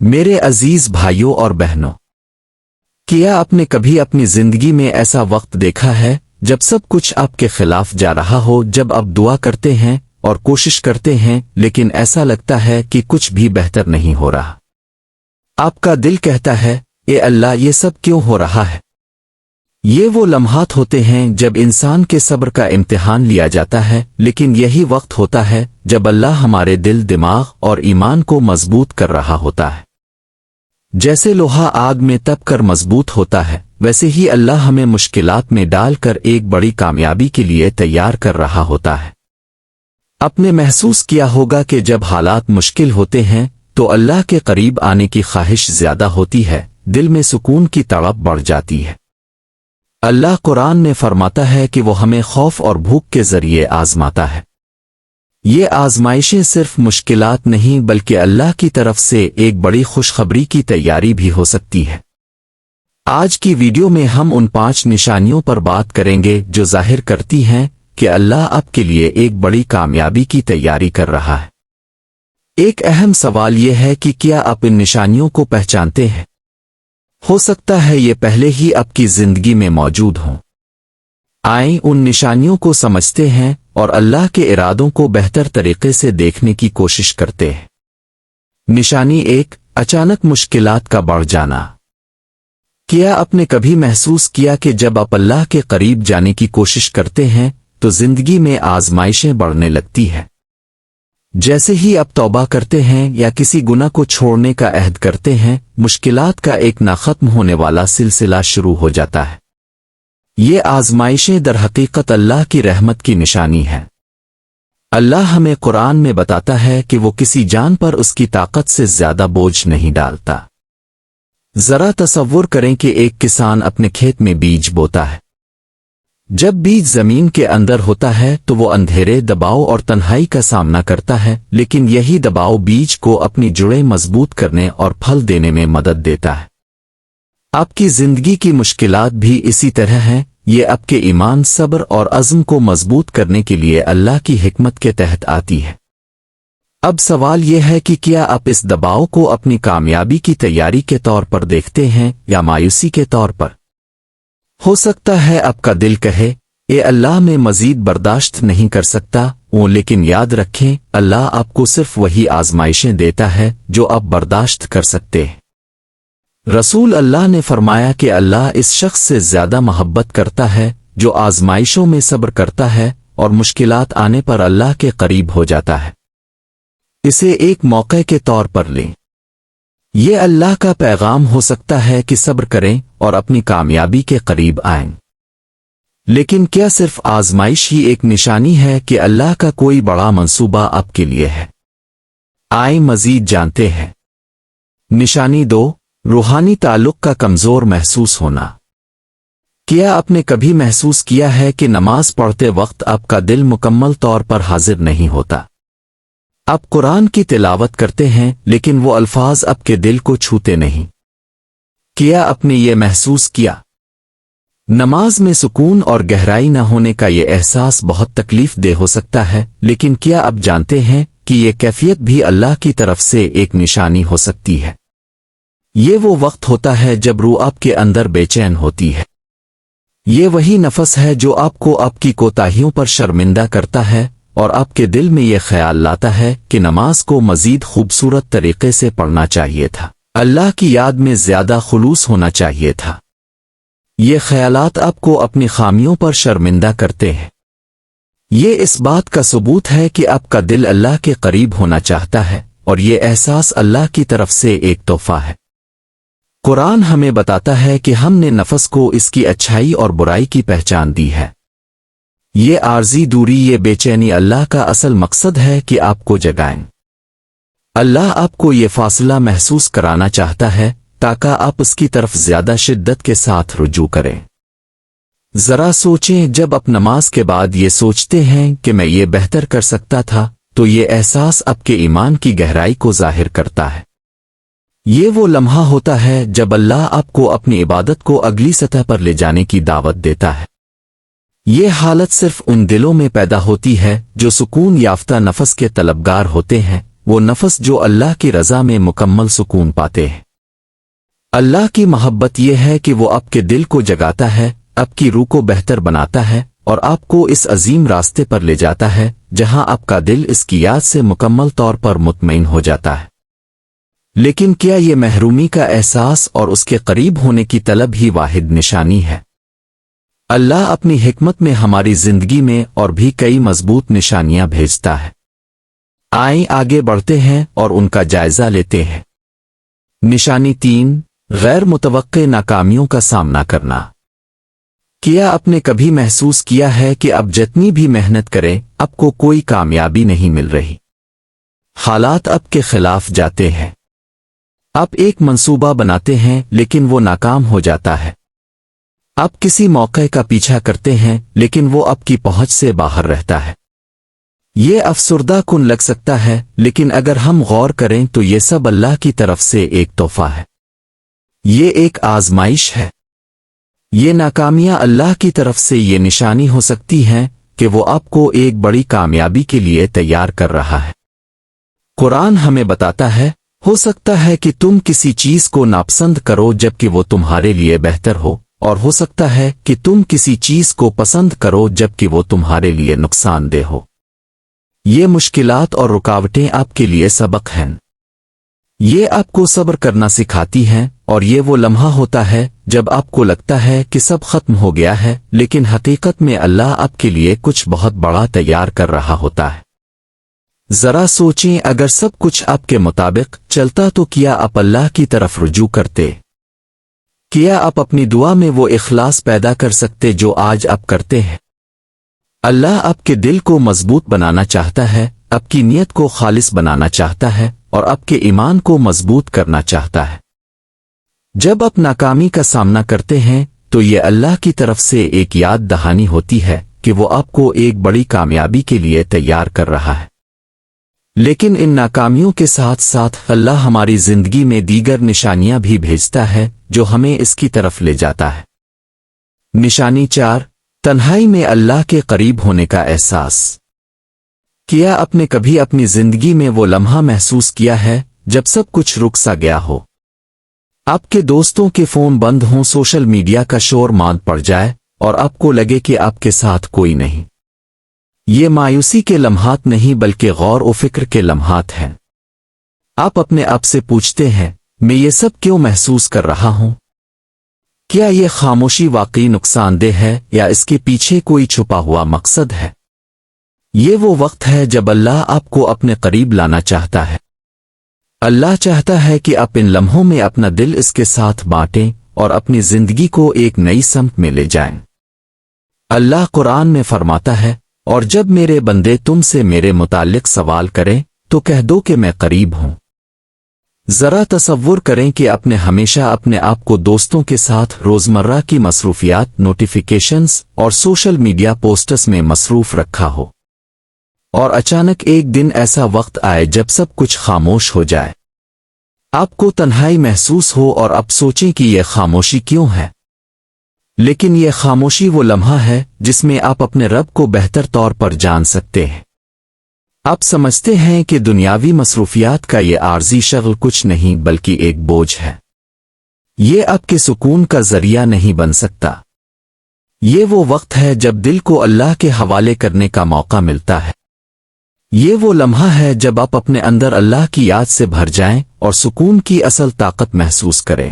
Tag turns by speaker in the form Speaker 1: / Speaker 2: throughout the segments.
Speaker 1: میرے عزیز بھائیوں اور بہنوں، کیا آپ نے کبھی اپنی زندگی میں ایسا وقت دیکھا ہے جب سب کچھ آپ کے خلاف جا رہا ہو، جب آپ دعا کرتے ہیں اور کوشش کرتے ہیں لیکن ایسا لگتا ہے کہ کچھ بھی بہتر نہیں ہو رہا؟ آپ کا دل کہتا ہے، اے اللہ، یہ سب کیوں ہو رہا ہے؟ یہ وہ لمحات ہوتے ہیں جب انسان کے صبر کا امتحان لیا جاتا ہے، لیکن یہی وقت ہوتا ہے جب اللہ ہمارے دل، دماغ اور ایمان کو مضبوط کر رہا ہوتا ہے۔ جیسے لوہا آگ میں تپ کر مضبوط ہوتا ہے، ویسے ہی اللہ ہمیں مشکلات میں ڈال کر ایک بڑی کامیابی کے لیے تیار کر رہا ہوتا ہے۔ آپ نے محسوس کیا ہوگا کہ جب حالات مشکل ہوتے ہیں تو اللہ کے قریب آنے کی خواہش زیادہ ہوتی ہے، دل میں سکون کی تڑپ بڑھ جاتی ہے۔ اللہ قرآن میں فرماتا ہے کہ وہ ہمیں خوف اور بھوک کے ذریعے آزماتا ہے۔ یہ آزمائشیں صرف مشکلات نہیں بلکہ اللہ کی طرف سے ایک بڑی خوشخبری کی تیاری بھی ہو سکتی ہے۔ آج کی ویڈیو میں ہم ان 5 نشانیوں پر بات کریں گے جو ظاہر کرتی ہیں کہ اللہ آپ کے لیے ایک بڑی کامیابی کی تیاری کر رہا ہے۔ ایک اہم سوال یہ ہے کہ کیا آپ ان نشانیوں کو پہچانتے ہیں؟ ہو سکتا ہے یہ پہلے ہی آپ کی زندگی میں موجود ہوں۔ آئیں ان نشانیوں کو سمجھتے ہیں اور اللہ کے ارادوں کو بہتر طریقے سے دیکھنے کی کوشش کرتے ہیں۔ نشانی 1، اچانک مشکلات کا بڑھ جانا۔ کیا آپ نے کبھی محسوس کیا کہ جب آپ اللہ کے قریب جانے کی کوشش کرتے ہیں تو زندگی میں آزمائشیں بڑھنے لگتی ہیں؟ جیسے ہی آپ توبہ کرتے ہیں یا کسی گناہ کو چھوڑنے کا عہد کرتے ہیں، مشکلات کا ایک نہ ختم ہونے والا سلسلہ شروع ہو جاتا ہے۔ یہ آزمائشیں در حقیقت اللہ کی رحمت کی نشانی ہیں۔ اللہ ہمیں قرآن میں بتاتا ہے کہ وہ کسی جان پر اس کی طاقت سے زیادہ بوجھ نہیں ڈالتا۔ ذرا تصور کریں کہ ایک کسان اپنے کھیت میں بیج بوتا ہے۔ جب بیج زمین کے اندر ہوتا ہے تو وہ اندھیرے، دباؤ اور تنہائی کا سامنا کرتا ہے، لیکن یہی دباؤ بیج کو اپنی جڑیں مضبوط کرنے اور پھل دینے میں مدد دیتا ہے۔ آپ کی زندگی کی مشکلات بھی اسی طرح ہیں، یہ آپ کے ایمان، صبر اور عزم کو مضبوط کرنے کے لیے اللہ کی حکمت کے تحت آتی ہے۔ اب سوال یہ ہے کہ کیا آپ اس دباؤ کو اپنی کامیابی کی تیاری کے طور پر دیکھتے ہیں یا مایوسی کے طور پر؟ ہو سکتا ہے آپ کا دل کہے، اے اللہ، میں مزید برداشت نہیں کر سکتا، لیکن یاد رکھیں، اللہ آپ کو صرف وہی آزمائشیں دیتا ہے جو آپ برداشت کر سکتے ہیں۔ رسول اللہ نے فرمایا کہ اللہ اس شخص سے زیادہ محبت کرتا ہے جو آزمائشوں میں صبر کرتا ہے اور مشکلات آنے پر اللہ کے قریب ہو جاتا ہے۔ اسے ایک موقع کے طور پر لیں۔ یہ اللہ کا پیغام ہو سکتا ہے کہ صبر کریں اور اپنی کامیابی کے قریب آئیں۔ لیکن کیا صرف آزمائش ہی ایک نشانی ہے کہ اللہ کا کوئی بڑا منصوبہ آپ کے لیے ہے؟ آئیں مزید جانتے ہیں۔ نشانی 2، روحانی تعلق کا کمزور محسوس ہونا۔ کیا آپ نے کبھی محسوس کیا ہے کہ نماز پڑھتے وقت آپ کا دل مکمل طور پر حاضر نہیں ہوتا؟ آپ قرآن کی تلاوت کرتے ہیں لیکن وہ الفاظ آپ کے دل کو چھوتے نہیں۔ کیا آپ نے یہ محسوس کیا؟ نماز میں سکون اور گہرائی نہ ہونے کا یہ احساس بہت تکلیف دہ ہو سکتا ہے، لیکن کیا آپ جانتے ہیں کہ یہ کیفیت بھی اللہ کی طرف سے ایک نشانی ہو سکتی ہے؟ یہ وہ وقت ہوتا ہے جب روح آپ کے اندر بے چین ہوتی ہے۔ یہ وہی نفس ہے جو آپ کو آپ کی کوتاہیوں پر شرمندہ کرتا ہے اور آپ کے دل میں یہ خیال لاتا ہے کہ نماز کو مزید خوبصورت طریقے سے پڑھنا چاہیے تھا، اللہ کی یاد میں زیادہ خلوص ہونا چاہیے تھا۔ یہ خیالات آپ کو اپنی خامیوں پر شرمندہ کرتے ہیں۔ یہ اس بات کا ثبوت ہے کہ آپ کا دل اللہ کے قریب ہونا چاہتا ہے اور یہ احساس اللہ کی طرف سے ایک تحفہ ہے۔ قرآن ہمیں بتاتا ہے کہ ہم نے نفس کو اس کی اچھائی اور برائی کی پہچان دی ہے۔ یہ عارضی دوری، یہ بے چینی اللہ کا اصل مقصد ہے کہ آپ کو جگائیں۔ اللہ آپ کو یہ فاصلہ محسوس کرانا چاہتا ہے تاکہ آپ اس کی طرف زیادہ شدت کے ساتھ رجوع کریں۔ ذرا سوچیں، جب آپ نماز کے بعد یہ سوچتے ہیں کہ میں یہ بہتر کر سکتا تھا، تو یہ احساس آپ کے ایمان کی گہرائی کو ظاہر کرتا ہے۔ یہ وہ لمحہ ہوتا ہے جب اللہ آپ کو اپنی عبادت کو اگلی سطح پر لے جانے کی دعوت دیتا ہے۔ یہ حالت صرف ان دلوں میں پیدا ہوتی ہے جو سکون یافتہ نفس کے طلبگار ہوتے ہیں، وہ نفس جو اللہ کی رضا میں مکمل سکون پاتے ہیں۔ اللہ کی محبت یہ ہے کہ وہ آپ کے دل کو جگاتا ہے، آپ کی روح کو بہتر بناتا ہے اور آپ کو اس عظیم راستے پر لے جاتا ہے جہاں آپ کا دل اس کی یاد سے مکمل طور پر مطمئن ہو جاتا ہے۔ لیکن کیا یہ محرومی کا احساس اور اس کے قریب ہونے کی طلب ہی واحد نشانی ہے؟ اللہ اپنی حکمت میں ہماری زندگی میں اور بھی کئی مضبوط نشانیاں بھیجتا ہے۔ آئیں آگے بڑھتے ہیں اور ان کا جائزہ لیتے ہیں۔ نشانی 3، غیر متوقع ناکامیوں کا سامنا کرنا۔ کیا آپ نے کبھی محسوس کیا ہے کہ اب جتنی بھی محنت کریں آپ کو کوئی کامیابی نہیں مل رہی؟ حالات آپ کے خلاف جاتے ہیں۔ آپ ایک منصوبہ بناتے ہیں لیکن وہ ناکام ہو جاتا ہے۔ آپ کسی موقع کا پیچھا کرتے ہیں لیکن وہ آپ کی پہنچ سے باہر رہتا ہے۔ یہ افسردہ کن لگ سکتا ہے، لیکن اگر ہم غور کریں تو یہ سب اللہ کی طرف سے ایک تحفہ ہے۔ یہ ایک آزمائش ہے۔ یہ ناکامیاں اللہ کی طرف سے یہ نشانی ہو سکتی ہیں کہ وہ آپ کو ایک بڑی کامیابی کے لیے تیار کر رہا ہے۔ قرآن ہمیں بتاتا ہے، ہو سکتا ہے کہ تم کسی چیز کو ناپسند کرو جبکہ وہ تمہارے لیے بہتر ہو، اور ہو سکتا ہے کہ تم کسی چیز کو پسند کرو جبکہ وہ تمہارے لیے نقصان دہ ہو۔ یہ مشکلات اور رکاوٹیں آپ کے لیے سبق ہیں۔ یہ آپ کو صبر کرنا سکھاتی ہیں، اور یہ وہ لمحہ ہوتا ہے جب آپ کو لگتا ہے کہ سب ختم ہو گیا ہے، لیکن حقیقت میں اللہ آپ کے لیے کچھ بہت بڑا تیار کر رہا ہوتا ہے۔ ذرا سوچیں، اگر سب کچھ آپ کے مطابق چلتا تو کیا آپ اللہ کی طرف رجوع کرتے؟ کیا آپ اپنی دعا میں وہ اخلاص پیدا کر سکتے جو آج آپ کرتے ہیں؟ اللہ آپ کے دل کو مضبوط بنانا چاہتا ہے، آپ کی نیت کو خالص بنانا چاہتا ہے اور آپ کے ایمان کو مضبوط کرنا چاہتا ہے۔ جب آپ ناکامی کا سامنا کرتے ہیں تو یہ اللہ کی طرف سے ایک یاد دہانی ہوتی ہے کہ وہ آپ کو ایک بڑی کامیابی کے لیے تیار کر رہا ہے۔ لیکن ان ناکامیوں کے ساتھ ساتھ اللہ ہماری زندگی میں دیگر نشانیاں بھی بھیجتا ہے جو ہمیں اس کی طرف لے جاتا ہے۔ نشانی 4، تنہائی میں اللہ کے قریب ہونے کا احساس۔ کیا آپ نے کبھی اپنی زندگی میں وہ لمحہ محسوس کیا ہے جب سب کچھ رک سا گیا ہو؟ آپ کے دوستوں کے فون بند ہوں، سوشل میڈیا کا شور ماند پڑ جائے اور آپ کو لگے کہ آپ کے ساتھ کوئی نہیں۔ یہ مایوسی کے لمحات نہیں بلکہ غور و فکر کے لمحات ہیں۔ آپ اپنے آپ سے پوچھتے ہیں، میں یہ سب کیوں محسوس کر رہا ہوں؟ کیا یہ خاموشی واقعی نقصان دہ ہے یا اس کے پیچھے کوئی چھپا ہوا مقصد ہے؟ یہ وہ وقت ہے جب اللہ آپ کو اپنے قریب لانا چاہتا ہے۔ اللہ چاہتا ہے کہ آپ ان لمحوں میں اپنا دل اس کے ساتھ بانٹیں اور اپنی زندگی کو ایک نئی سمت میں لے جائیں۔ اللہ قرآن میں فرماتا ہے، اور جب میرے بندے تم سے میرے متعلق سوال کریں تو کہہ دو کہ میں قریب ہوں۔ ذرا تصور کریں کہ آپ نے ہمیشہ اپنے آپ کو دوستوں کے ساتھ روزمرہ کی مصروفیات، نوٹیفیکیشنز اور سوشل میڈیا پوسٹس میں مصروف رکھا ہو، اور اچانک ایک دن ایسا وقت آئے جب سب کچھ خاموش ہو جائے۔ آپ کو تنہائی محسوس ہو اور آپ سوچیں کہ یہ خاموشی کیوں ہے؟ لیکن یہ خاموشی وہ لمحہ ہے جس میں آپ اپنے رب کو بہتر طور پر جان سکتے ہیں۔ آپ سمجھتے ہیں کہ دنیاوی مصروفیات کا یہ عارضی شغل کچھ نہیں بلکہ ایک بوجھ ہے۔ یہ آپ کے سکون کا ذریعہ نہیں بن سکتا۔ یہ وہ وقت ہے جب دل کو اللہ کے حوالے کرنے کا موقع ملتا ہے۔ یہ وہ لمحہ ہے جب آپ اپنے اندر اللہ کی یاد سے بھر جائیں اور سکون کی اصل طاقت محسوس کریں۔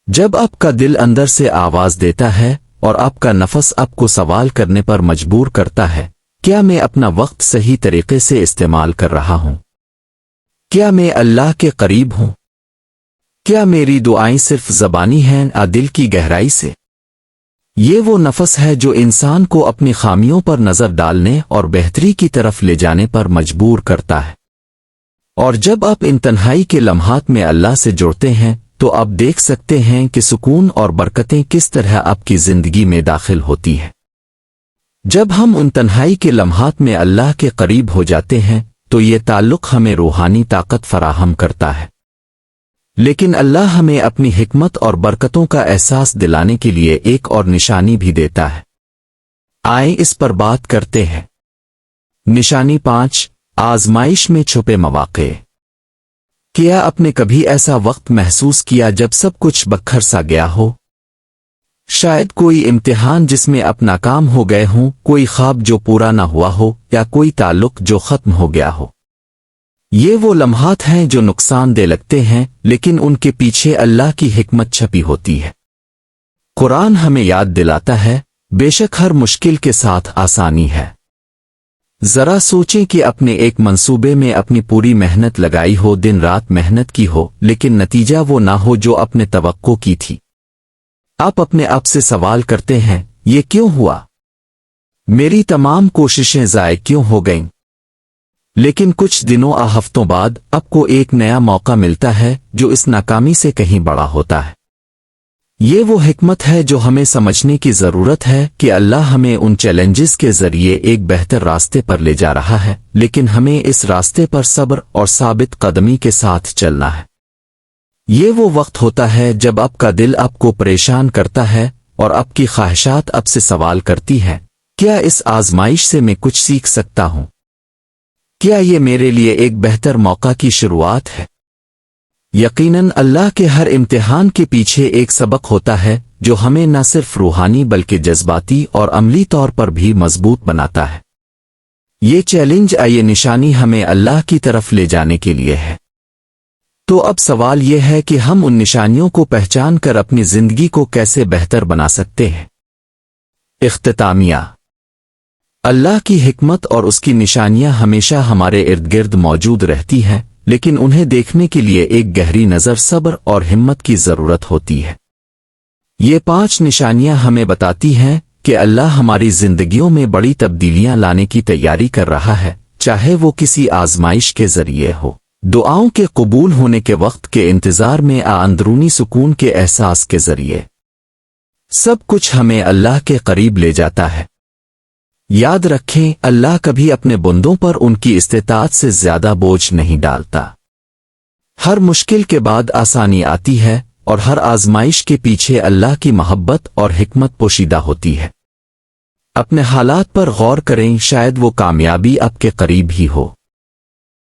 Speaker 1: جب آپ کا دل اندر سے آواز دیتا ہے اور آپ کا نفس آپ کو سوال کرنے پر مجبور کرتا ہے، کیا میں اپنا وقت صحیح طریقے سے استعمال کر رہا ہوں؟ کیا میں اللہ کے قریب ہوں؟ کیا میری دعائیں صرف زبانی ہیں یا دل کی گہرائی سے؟ یہ وہ نفس ہے جو انسان کو اپنی خامیوں پر نظر ڈالنے اور بہتری کی طرف لے جانے پر مجبور کرتا ہے۔ اور جب آپ ان تنہائی کے لمحات میں اللہ سے جڑتے ہیں تو آپ دیکھ سکتے ہیں کہ سکون اور برکتیں کس طرح آپ کی زندگی میں داخل ہوتی ہیں۔ جب ہم ان تنہائی کے لمحات میں اللہ کے قریب ہو جاتے ہیں تو یہ تعلق ہمیں روحانی طاقت فراہم کرتا ہے۔ لیکن اللہ ہمیں اپنی حکمت اور برکتوں کا احساس دلانے کے لیے ایک اور نشانی بھی دیتا ہے۔ آئیں اس پر بات کرتے ہیں۔ نشانی 5، آزمائش میں چھپے مواقع۔ کیا آپ نے کبھی ایسا وقت محسوس کیا جب سب کچھ بکھر سا گیا ہو؟ شاید کوئی امتحان جس میں آپ ناکام ہو گئے ہوں، کوئی خواب جو پورا نہ ہوا ہو، یا کوئی تعلق جو ختم ہو گیا ہو۔ یہ وہ لمحات ہیں جو نقصان دہ لگتے ہیں، لیکن ان کے پیچھے اللہ کی حکمت چھپی ہوتی ہے۔ قرآن ہمیں یاد دلاتا ہے، بے شک ہر مشکل کے ساتھ آسانی ہے۔ ذرا سوچیں کہ اپنے ایک منصوبے میں اپنی پوری محنت لگائی ہو، دن رات محنت کی ہو، لیکن نتیجہ وہ نہ ہو جو آپ نے توقع کی تھی۔ آپ اپنے آپ سے سوال کرتے ہیں، یہ کیوں ہوا؟ میری تمام کوششیں ضائع کیوں ہو گئیں؟ لیکن کچھ دنوں ہفتوں بعد آپ کو ایک نیا موقع ملتا ہے جو اس ناکامی سے کہیں بڑا ہوتا ہے۔ یہ وہ حکمت ہے جو ہمیں سمجھنے کی ضرورت ہے کہ اللہ ہمیں ان چیلنجز کے ذریعے ایک بہتر راستے پر لے جا رہا ہے، لیکن ہمیں اس راستے پر صبر اور ثابت قدمی کے ساتھ چلنا ہے۔ یہ وہ وقت ہوتا ہے جب آپ کا دل آپ کو پریشان کرتا ہے اور آپ کی خواہشات آپ سے سوال کرتی ہیں، کیا اس آزمائش سے میں کچھ سیکھ سکتا ہوں؟ کیا یہ میرے لیے ایک بہتر موقع کی شروعات ہے؟ یقیناً اللہ کے ہر امتحان کے پیچھے ایک سبق ہوتا ہے جو ہمیں نہ صرف روحانی بلکہ جذباتی اور عملی طور پر بھی مضبوط بناتا ہے۔ یہ چیلنج، یہ نشانی ہمیں اللہ کی طرف لے جانے کے لیے ہے۔ تو اب سوال یہ ہے کہ ہم ان نشانیوں کو پہچان کر اپنی زندگی کو کیسے بہتر بنا سکتے ہیں۔ اختتامیہ۔ اللہ کی حکمت اور اس کی نشانیاں ہمیشہ ہمارے ارد گرد موجود رہتی ہیں، لیکن انہیں دیکھنے کے لیے ایک گہری نظر، صبر اور ہمت کی ضرورت ہوتی ہے۔ یہ 5 نشانیاں ہمیں بتاتی ہیں کہ اللہ ہماری زندگیوں میں بڑی تبدیلیاں لانے کی تیاری کر رہا ہے، چاہے وہ کسی آزمائش کے ذریعے ہو، دعاؤں کے قبول ہونے کے وقت کے انتظار میں، اندرونی سکون کے احساس کے ذریعے۔ سب کچھ ہمیں اللہ کے قریب لے جاتا ہے۔ یاد رکھیں، اللہ کبھی اپنے بندوں پر ان کی استطاعت سے زیادہ بوجھ نہیں ڈالتا۔ ہر مشکل کے بعد آسانی آتی ہے، اور ہر آزمائش کے پیچھے اللہ کی محبت اور حکمت پوشیدہ ہوتی ہے۔ اپنے حالات پر غور کریں، شاید وہ کامیابی آپ کے قریب ہی ہو۔